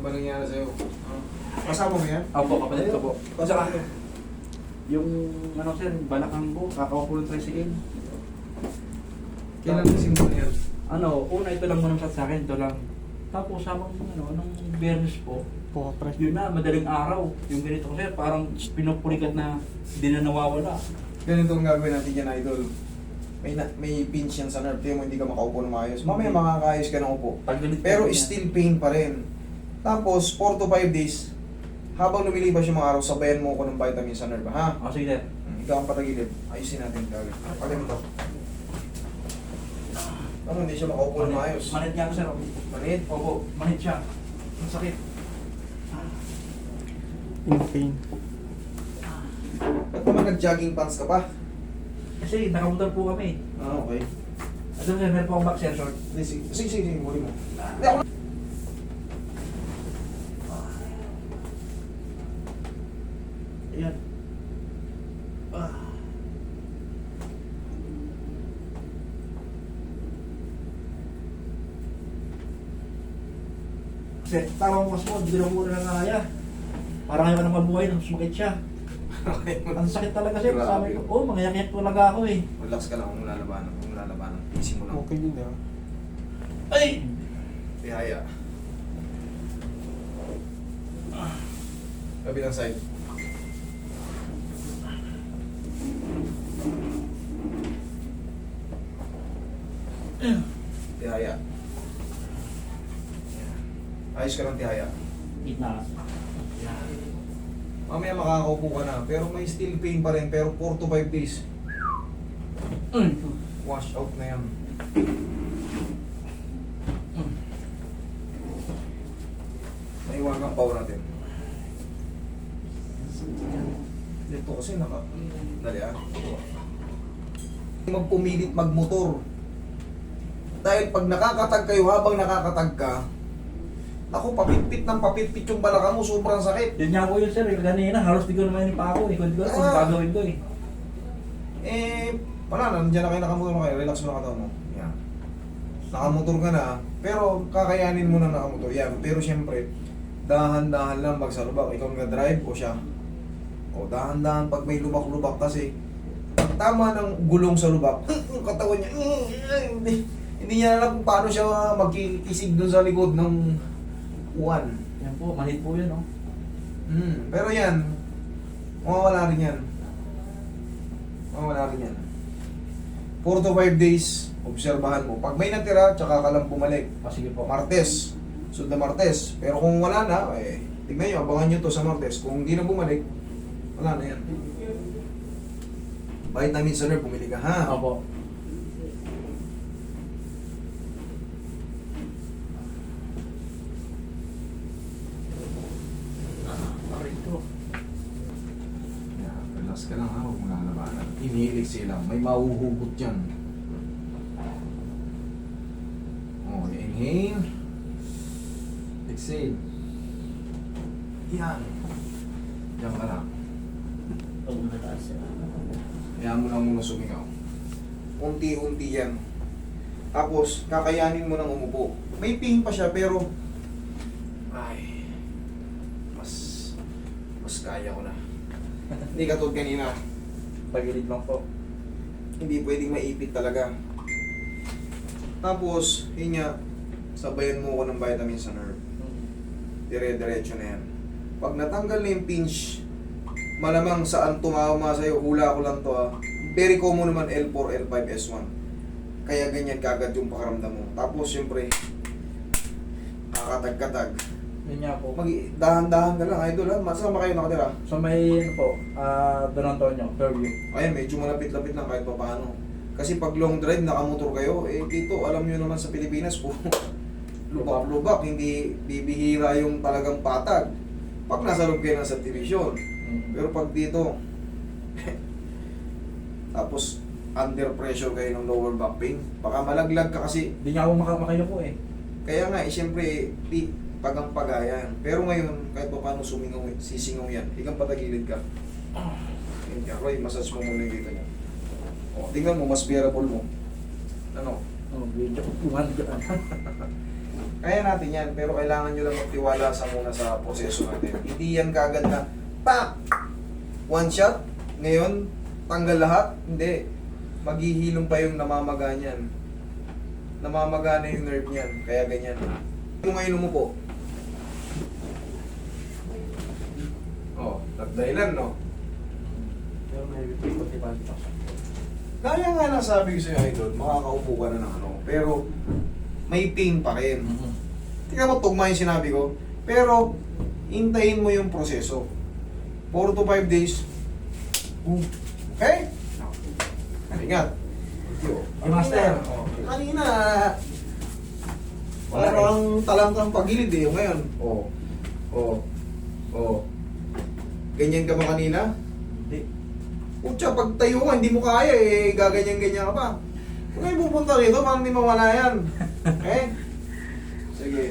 ba nangyari sa'yo? Kasama mo yan? Opo, kapatid ko po. Kasama mo. Yung ano sir, balakang ko, kakawa ng tricycle. Kailan nagsimula yan? Ano, una ito lang muna sa akin, ito lang. Tapos sabang nung Biyernes po, yun na, madaling araw. Yung ganito ko sir, parang pinupulikat na hindi na nawawala. Ganito ang gagawin natin yan, idol. May pinch yan sa nerve. Tiyan mo, hindi ka makaupo na maayos. Mamaya makakaayos ka ng upo. Pero still pain pa rin. Tapos, 4 to 5 days, habang lumilipas yung mga araw, sabayan mo ko ng vitamin sa nerve, ha? O sige sir. Ikaw ang patagilid. Ayusin natin kagad. Paganito. Ano, hindi siya makaupo na maayos. Manit nga ako sir. Manit? Opo, manit siya. Ang sakit. In pain. Ba't naman nag-jogging pants ka pa? Kasi nakamotor po kami. Ah, okay. Ano sir, meron po akong boxer short. Sige, muli mo. Hindi ako. Ayan. Kasi tama mo kasi mo, hindi ko na kaya. Parang ayaw ka nang mabuhay nang sumakit siya. Ang sakit talaga siya. Grabe. Sabi ko, oh, mangyayakit talaga ako eh. Relax ka lang kung lalabanan. Kung lalabanan. Ising mo lang. Okay din ah. Ay! Tihaya. Kabilang side. Tihaya. Ayos ka ng tihaya. Gitna. Mamaya makakaupo ka na. Pero may still pain pa rin. Pero 4 to 5 days. Wash out na yan. Naiwan kang power natin. Dito kasi naka... Dali ah. Magpumilit magmotor. Dahil pag nakakatag kayo habang nakakatag ka, ako, papitpit ng papitpit yung balakang mo, sobrang sakit. Yun nga po yun sir, kanina halos di ko naman yung pa ako eh. Kung di ko alam kung gagawin ko eh. Wala na, nandiyan na kayo, nakamotor na kayo, relax mo na katawan mo. Yan. Nakamotor ka na, pero kakayanin mo na nakamotor. Yan, pero siyempre, dahan-dahan lang pag sa lubak. Ikaw nag-drive o siya? O, dahan-dahan pag may lubak-lubak kasi, pag tama ng gulong sa lubak, yung katawan niya, hindi niya alam kung paano siya magkikisig dun sa likod ng uwan. Yan po, malit po yun oh. Pero yan, mawawala rin yan. Mawawala rin yan. 4 to 5 days, obserbahan mo. Pag may natira, tsaka ka lang bumalik. Ah, sige po. Martes, sunod na Martes. Pero kung wala na, tignan nyo, abangan nyo to sa Martes. Kung hindi na bumalik, wala na yan. Vitamin sa nerve, bumili ka ha. Opo. Relax ka lang ha, huwag mo lalabanan. Inihilig sila, may mahuhugot yan. Inhale. Exhale. Yan. Diyan ka lang. Pag mataas siya. Hayaan mo lang muna sumingaw. Unti-unti yan. Tapos, kakayanin mo nang umupo. May pain pa siya, pero... Ay... Mas kaya ko na. Hindi katulad kanina. Pagilid lang po. Hindi pwedeng maipit talaga. Tapos, yun nga, sabayan mo ko ng vitamin sa nerve. Dire-diretso na yan. Pag natanggal na yung pinch, malamang saan tumama sa'yo, hula ko lang to ha. Very common naman L4, L5, S1. Kaya ganyan kagad yung pakaramdam mo. Tapos syempre, kakatag-katag. Yun nga po. Dahan-dahan ka lang, idol ha. Masama kayo nakatira. So may ano po, Don Antonio, Fairview. Ayan, medyo malapit-lapit lang kahit pa paano. Kasi pag long drive, nakamotor kayo, dito, alam nyo naman sa Pilipinas, puro lubak-lubak, hindi bibihira yung talagang patag. Pag nasa loob kayo ng subdivision. Pero pag dito, tapos under pressure kayo ng lower back pain, baka malaglag ka kasi. Hindi nga ako makakayo po eh. Kaya nga, siyempre, pagang pagayan. Pero ngayon, kahit pa paano sumingaw, sisingaw yan, higang patagilid ka. Ayun ka, Roy, massage mo muna yung dito niya. O, tingnan mo, mas bearable mo. Ano? Oh, medyo uwan. Kaya natin yan, pero kailangan nyo lang magtiwala sa muna sa proseso natin. Hindi yan kagad na, pak! One shot, ngayon, tanggal lahat. Hindi. Maghihilom pa yung namamaga niyan. Namamaga na yung nerve niyan, kaya ganyan. Kung ngayon mo po, oh, nagdahilan, no? Pero may pati-pati pa. Kaya nga nasabi ko sa'yo, idol, makakaupo ka na ng ano, pero may pain pa rin. Tingnan mo, tugma yung sinabi ko. Pero, hintayin mo yung proseso. 4 to 5 days. Okay? Ingat. Hey, master. Kanina, parang talangkang pagilid eh. Ngayon, ganyan ka ba kanina? Hindi. Putya, pag tayo ka, hindi mo kaya eh. Gaganyan-ganyan ka pa. Huwag kayo pupunta rito, parang hindi mawala yan. Okay? Sige.